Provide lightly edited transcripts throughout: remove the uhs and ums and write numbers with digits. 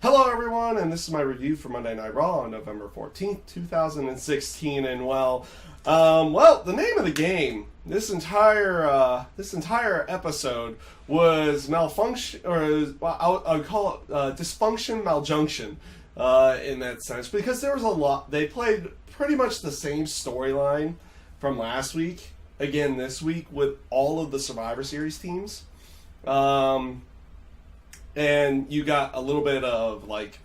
Hello, everyone, and this is my review for Monday Night Raw on November 14th, 2016. And the name of the game this entire episode was malfunction, or I would call it dysfunction, maljunction, in that sense, because there was a lot. They played pretty much the same storyline from last week again this week with all of the Survivor Series teams. And you got a little bit of like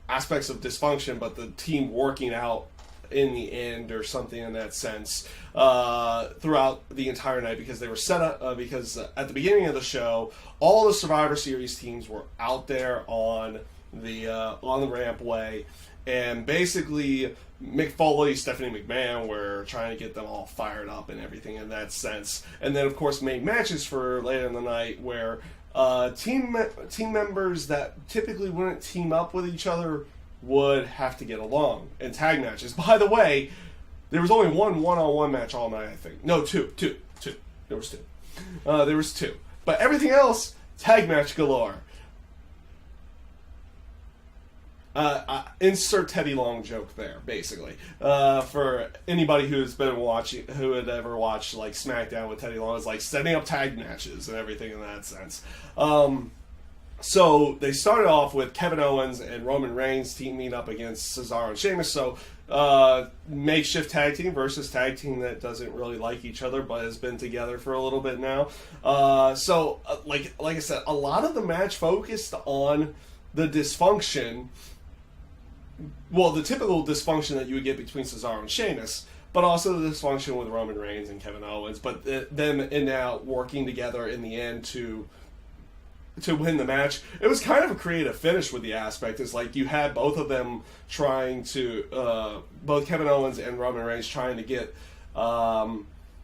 aspects of dysfunction, but the team working out in the end or something in that sense throughout the entire night, because they were set up because at the beginning of the show, all the Survivor Series teams were out there on the rampway, and basically Mick Foley, Stephanie McMahon were trying to get them all fired up and everything in that sense, and then of course make matches for later in the night where team members that typically wouldn't team up with each other would have to get along in tag matches. By the way, there was only one-on-one match all night, I think. No, two. There was two. There was two. But everything else, tag match galore. Insert Teddy Long joke there, basically. For anybody who's been watching, who had ever watched like SmackDown with Teddy Long, is like setting up tag matches and everything in that sense. So they started off with Kevin Owens and Roman Reigns teaming up against Cesaro and Sheamus. So makeshift tag team versus tag team that doesn't really like each other but has been together for a little bit now. Like I said, a lot of the match focused on the dysfunction. Well, the typical dysfunction that you would get between Cesaro and Sheamus, but also the dysfunction with Roman Reigns and Kevin Owens, but them in and out working together in the end to win the match. It was kind of a creative finish with the aspect. It's like you had both of them trying to, both Kevin Owens and Roman Reigns trying to get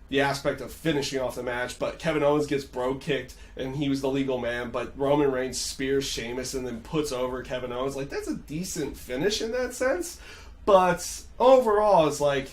the aspect of finishing off the match, but Kevin Owens gets bro kicked and he was the legal man, but Roman Reigns spears Sheamus and then puts over Kevin Owens. Like, that's a decent finish in that sense, but overall it's like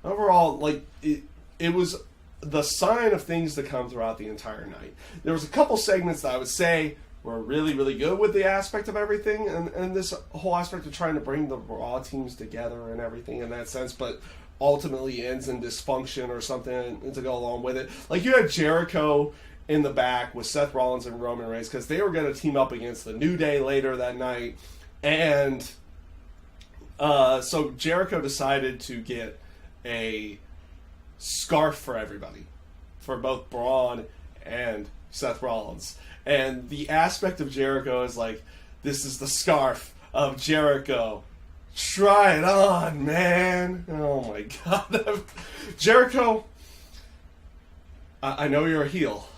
it was the sign of things to come throughout the entire night. There was a couple segments that I would say were really, really good with the aspect of everything, and this whole aspect of trying to bring the Raw teams together and everything in that sense, but ultimately ends in dysfunction or something to go along with it. Like, you had Jericho in the back with Seth Rollins and Roman Reigns because they were going to team up against the New Day later that night, and so Jericho decided to get a scarf for everybody, for both Braun and Seth Rollins. And the aspect of Jericho is like, this is the scarf of Jericho. Try it on, man. Oh my God. Jericho, I know you're a heel,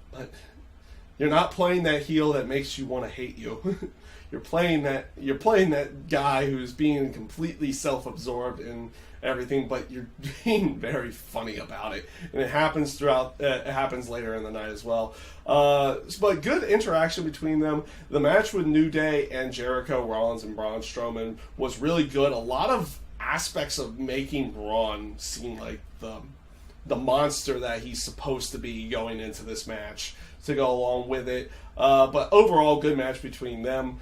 but you're not playing that heel that makes you want to hate you. You're playing that guy who's being completely self-absorbed and everything, but you're being very funny about it, and it happens later in the night as well. But good interaction between them. The match with New Day and Jericho, Rollins, and Braun Strowman was really good. A lot of aspects of making Braun seem like the monster that he's supposed to be going into this match to go along with it. But overall, good match between them.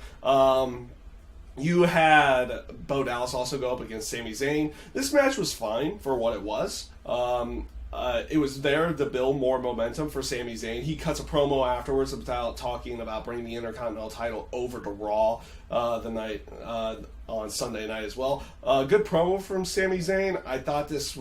You had Bo Dallas also go up against Sami Zayn. This match was fine for what it was. It was there to build more momentum for Sami Zayn. He cuts a promo afterwards about talking about bringing the Intercontinental title over to Raw the night on Sunday night as well. Good promo from Sami Zayn. I thought this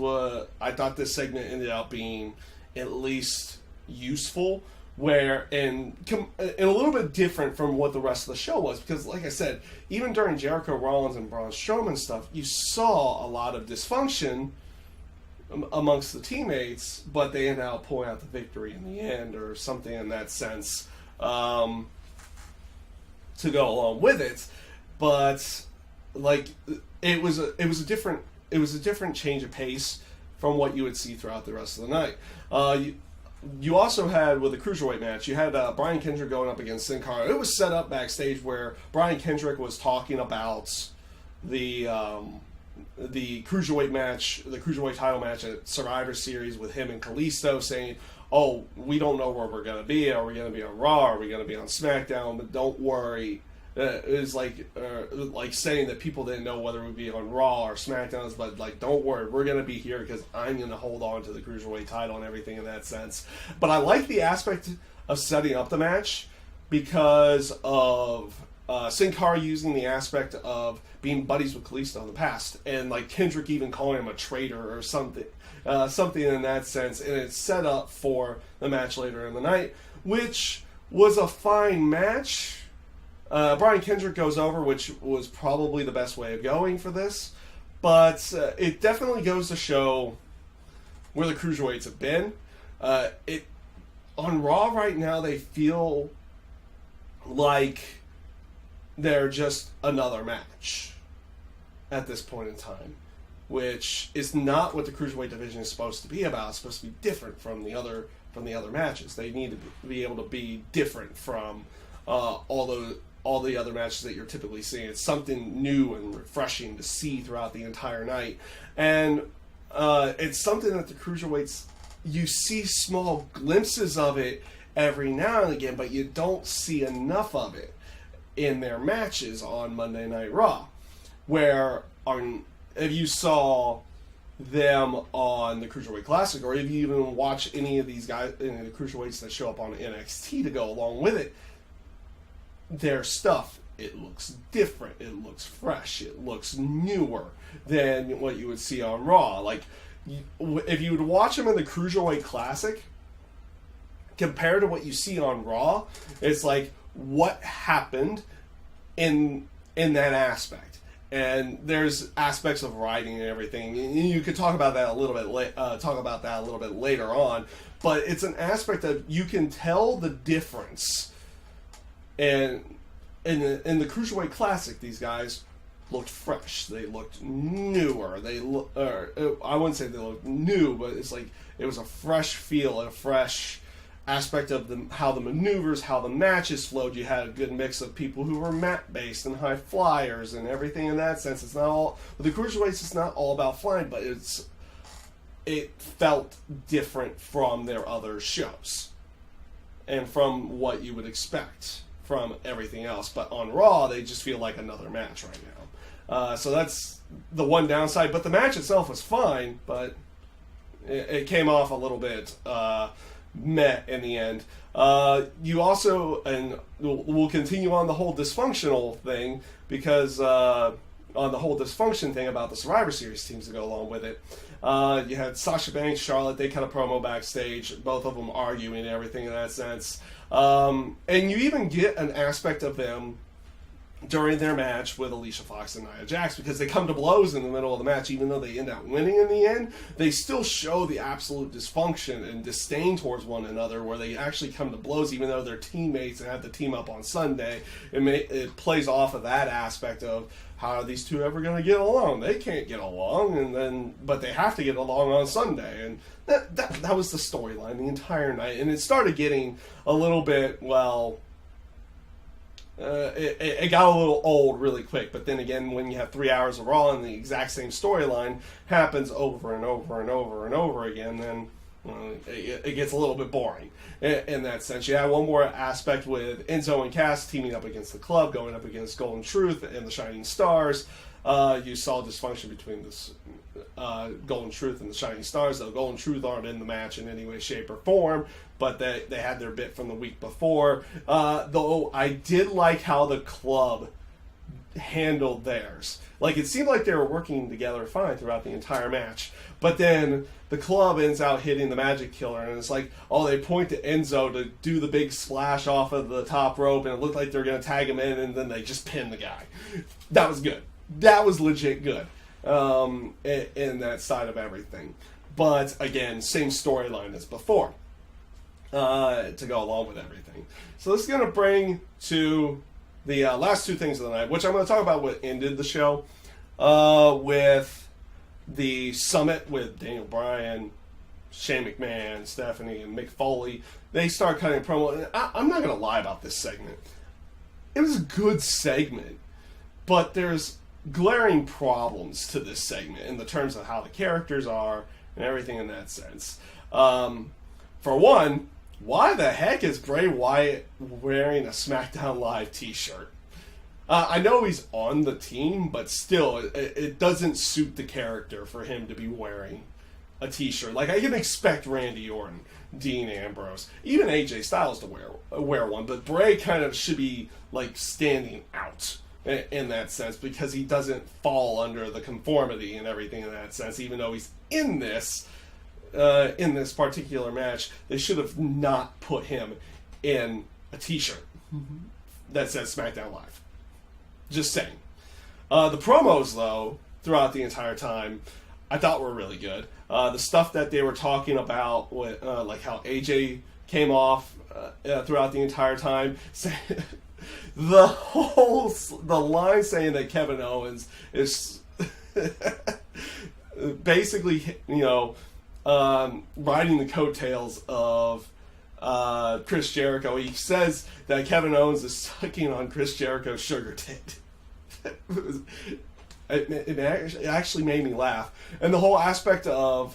segment ended up being at least useful, and a little bit different from what the rest of the show was, because like I said, even during Jericho, Rollins, and Braun Strowman stuff, you saw a lot of dysfunction amongst the teammates, but they ended up pulling out the victory in the end or something in that sense to go along with it. But like it was a different change of pace from what you would see throughout the rest of the night. You also had, with the Cruiserweight match, you had Brian Kendrick going up against Sin Cara. It was set up backstage where Brian Kendrick was talking about the Cruiserweight match, the Cruiserweight title match at Survivor Series with him and Kalisto, saying, oh, we don't know where we're going to be. Are we going to be on Raw? Are we going to be on SmackDown? But don't worry. It was like saying that people didn't know whether it would be on Raw or SmackDown, but like, don't worry, we're going to be here because I'm going to hold on to the Cruiserweight title and everything in that sense. But I like the aspect of setting up the match because of Sin Cara using the aspect of being buddies with Kalisto in the past, and like Kendrick even calling him a traitor or something in that sense, and it's set up for the match later in the night, which was a fine match. Brian Kendrick goes over, which was probably the best way of going for this, but it definitely goes to show where the Cruiserweights have been. On Raw right now, they feel like they're just another match at this point in time, which is not what the Cruiserweight division is supposed to be about. It's supposed to be different from the other matches. They need to be able to be different from all the other matches that you're typically seeing. It's something new and refreshing to see throughout the entire night, and it's something that the Cruiserweights, you see small glimpses of it every now and again, but you don't see enough of it in their matches on Monday Night Raw, where if you saw them on the Cruiserweight Classic, or if you even watch any of these guys, any of the Cruiserweights that show up on NXT to go along with it, their stuff, it looks different, it looks fresh, it looks newer than what you would see on Raw. Like, if you would watch them in the Cruiserweight Classic compared to what you see on Raw, it's like, what happened in that aspect? And there's aspects of writing and everything, and you could talk about that a little bit later on. But it's an aspect that you can tell the difference. And in the Cruiserweight Classic, these guys looked fresh. They looked newer. I wouldn't say they looked new, but it's like it was a fresh feel and a fresh aspect of how the maneuvers, how the matches flowed. You had a good mix of people who were mat-based and high flyers and everything in that sense. It's not all, with the Cruiserweights, it's not all about flying, but it felt different from their other shows and from what you would expect from everything else. But on Raw, they just feel like another match right now. So that's the one downside. But the match itself was fine, but it came off a little bit meh in the end. You also, and we'll continue on the whole dysfunctional thing, because on the whole dysfunction thing about the Survivor Series teams to go along with it, you had Sasha Banks, Charlotte, they cut a promo backstage, both of them arguing and everything in that sense. And you even get an aspect of them during their match with Alicia Fox and Nia Jax, because they come to blows in the middle of the match. Even though they end up winning in the end, they still show the absolute dysfunction and disdain towards one another, where they actually come to blows even though they're teammates and have to team up on Sunday. It plays off of that aspect of how are these two ever going to get along? They can't get along, but they have to get along on Sunday. And that was the storyline the entire night. And it started getting a little bit, it got a little old really quick. But then again, when you have 3 hours of Raw and the exact same storyline happens over and over and over and over again, then it gets a little bit boring in that sense. You have one more aspect with Enzo and Cass teaming up against the Club, going up against Golden Truth and the Shining Stars. You saw dysfunction between this Golden Truth and the Shining Stars, though Golden Truth aren't in the match in any way, shape, or form, but they had their bit from the week before. Though I did like how the Club handled theirs. Like, it seemed like they were working together fine throughout the entire match, but then the Club ends out hitting the Magic Killer, and it's like, they point to Enzo to do the big splash off of the top rope, and it looked like they were going to tag him in, and then they just pin the guy. That was good. That was legit good in that side of everything. But again, same storyline as before to go along with everything. So this is going to bring to the last two things of the night, which I'm going to talk about what ended the show with the summit with Daniel Bryan, Shane McMahon, Stephanie, and Mick Foley. They start cutting a promo. And I'm not going to lie about this segment. It was a good segment, but there's glaring problems to this segment in the terms of how the characters are and everything in that sense. For one, why the heck is Bray Wyatt wearing a SmackDown Live t-shirt? I know he's on the team, but still, it doesn't suit the character for him to be wearing a t-shirt. Like, I can expect Randy Orton, Dean Ambrose, even AJ Styles to wear one, but Bray kind of should be, like, standing out in that sense, because he doesn't fall under the conformity and everything in that sense, even though he's in this particular match. They should have not put him in a t-shirt that says SmackDown Live. Just saying. The promos, though, throughout the entire time, I thought were really good. The stuff that they were talking about, with, like how AJ came off throughout the entire time, the line saying that Kevin Owens is basically, riding the coattails of Chris Jericho. He says that Kevin Owens is sucking on Chris Jericho's sugar tit. It actually made me laugh. And the whole aspect of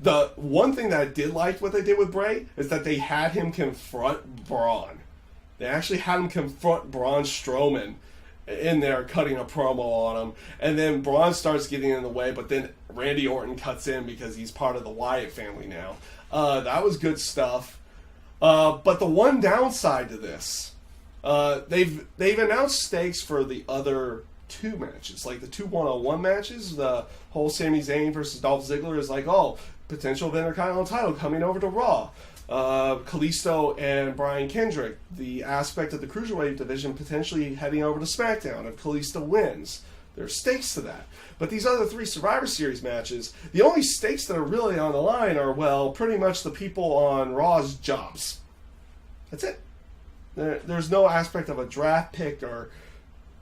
the one thing that I did like what they did with Bray is that they had him confront Braun. They actually had him confront Braun Strowman in there, cutting a promo on him, and then Braun starts getting in the way, but then Randy Orton cuts in because he's part of the Wyatt family now. That was good stuff. But the one downside to this, they've announced stakes for the other two matches, like the 2 1-on-1 matches. The whole Sami Zayn versus Dolph Ziggler is like, potential Intercontinental title coming over to Raw. Kalisto and Brian Kendrick, the aspect of the Cruiserweight division potentially heading over to SmackDown if Kalisto wins. There's stakes to that. But these other 3 Survivor Series matches, the only stakes that are really on the line are, pretty much the people on Raw's jobs. That's it. There's no aspect of a draft pick or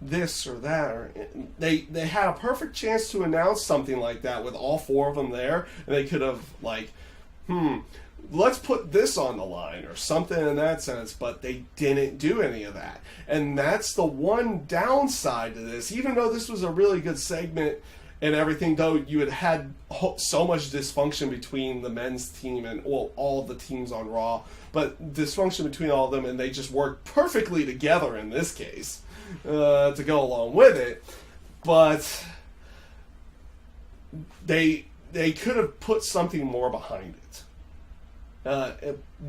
this or that. They had a perfect chance to announce something like that with all 4 of them there, and they could have, let's put this on the line or something in that sense, but they didn't do any of that. And that's the one downside to this. Even though this was a really good segment and everything, though you had so much dysfunction between the men's team and all of the teams on Raw, but dysfunction between all of them, and they just worked perfectly together in this case to go along with it. But they could have put something more behind it.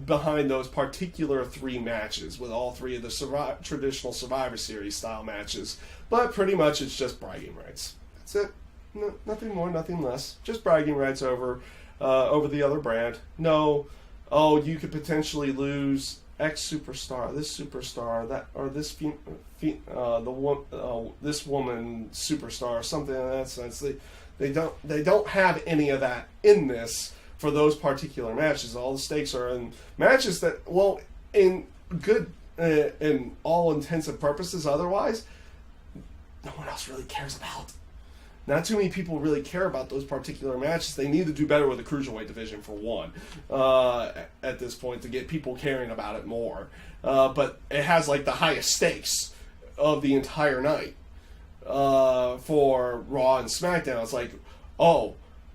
Behind those particular 3 matches, with all 3 of the traditional Survivor Series style matches. But pretty much it's just bragging rights. That's it. No, nothing more, nothing less. Just bragging rights over the other brand. No, you could potentially lose X superstar, this superstar, that, or this this woman superstar, something in that sense. They don't have any of that in this. For those particular matches, all the stakes are in matches that, in good, in all intents and purposes, otherwise, no one else really cares about. Not too many people really care about those particular matches. They need to do better with the Cruiserweight division, for one, at this point, to get people caring about it more. But it has, the highest stakes of the entire night for Raw and SmackDown. It's like,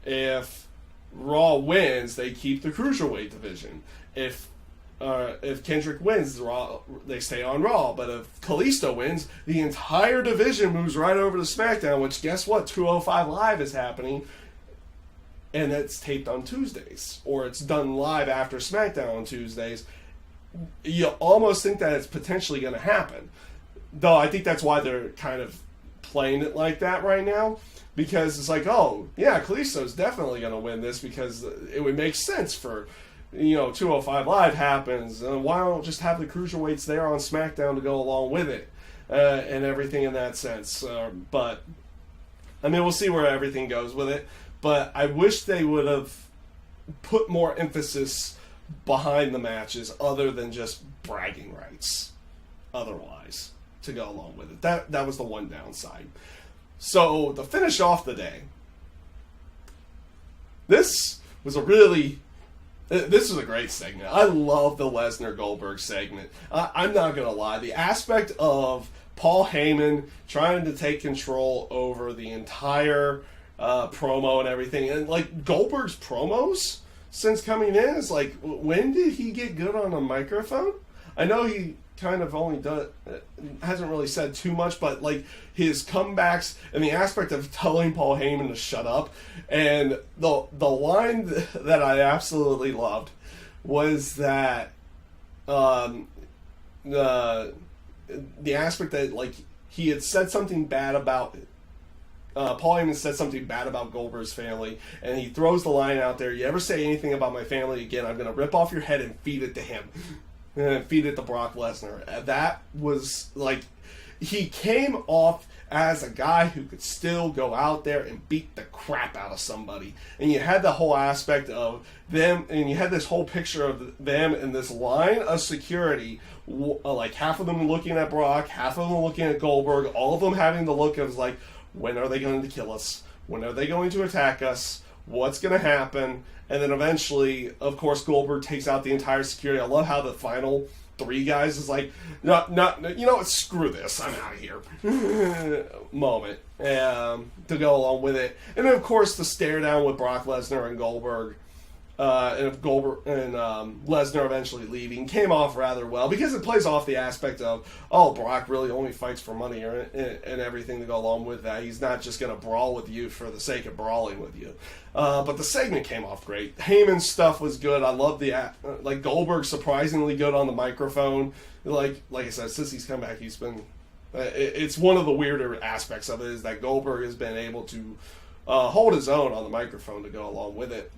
if Raw wins, they keep the Cruiserweight division. If Kendrick wins, they stay on Raw. But if Kalisto wins, the entire division moves right over to SmackDown, which, guess what? 205 Live is happening, and it's taped on Tuesdays. Or it's done live after SmackDown on Tuesdays. You almost think that it's potentially going to happen. Though I think that's why they're kind of playing it like that right now. Because it's like, Kalisto's definitely going to win this, because it would make sense for, 205 Live happens. And why don't just have the Cruiserweights there on SmackDown to go along with it and everything in that sense. But, we'll see where everything goes with it. But I wish they would have put more emphasis behind the matches other than just bragging rights otherwise to go along with it. That was the one downside. So, to finish off the day, this was a great segment. I love the Lesnar Goldberg segment. I'm not going to lie. The aspect of Paul Heyman trying to take control over the entire promo and everything, and Goldberg's promos since coming in is like, when did he get good on a microphone? I know he kind of only hasn't really said too much, but like his comebacks and the aspect of telling Paul Heyman to shut up, and the line that I absolutely loved was that the aspect that like he had said something bad about Paul Heyman said something bad about Goldberg's family, and he throws the line out there, "You ever say anything about my family again, I'm going to rip off your head and feed it to him." And feed it to Brock Lesnar. That was like, he came off as a guy who could still go out there and beat the crap out of somebody. And you had the whole aspect of them, and you had this whole picture of them in this line of security, like half of them looking at Brock, half of them looking at Goldberg, all of them having the look of like, when are they going to kill us? When are they going to attack us? What's going to happen? And then eventually, of course, Goldberg takes out the entire security. I love how the final three guys is like, no, you know what, screw this, I'm out of here. Moment to go along with it. And then, of course, the stare down with Brock Lesnar and Goldberg. And if Goldberg and Lesnar eventually leaving came off rather well, because it plays off the aspect of, oh, Brock really only fights for money and everything to go along with that. He's not just going to brawl with you for the sake of brawling with you. But the segment came off great. Heyman's stuff was good. I love the like Goldberg surprisingly good on the microphone. Like I said, since he's come back, he's been. It's one of the weirder aspects of it is that Goldberg has been able to hold his own on the microphone to go along with it.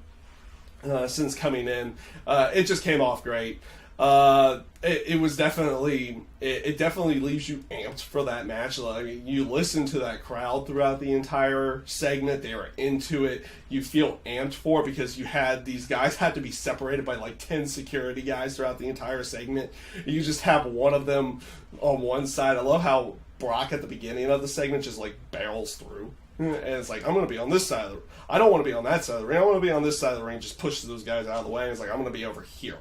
Since coming in, it just came off great. It was definitely, it definitely leaves you amped for that match. I mean, you listen to that crowd throughout the entire segment; they were into it. You feel amped for it because you had these guys had to be separated by like 10 security guys throughout the entire segment. You just have one of them on one side. I love how Brock at the beginning of the segment just like barrels through. And it's like, I'm going to be on this side of the I don't want to be on that side of the ring. I want to be on this side of the ring. Just pushes those guys out of the way. And it's like, I'm going to be over here.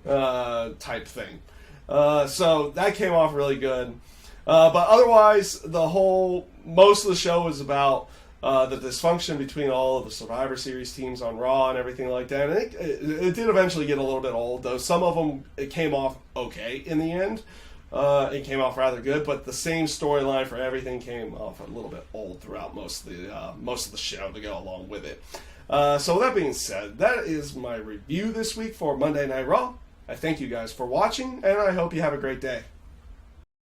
Type thing. So that came off really good. But otherwise, most of the show was about the dysfunction between all of the Survivor Series teams on Raw and everything like that. And it did eventually get a little bit old, though. Some of them, it came off okay in the end. It came off rather good, but the same storyline for everything came off a little bit old throughout most of the show to go along with it. So with that being said, that is my review this week for Monday Night Raw. I thank you guys for watching, and I hope you have a great day.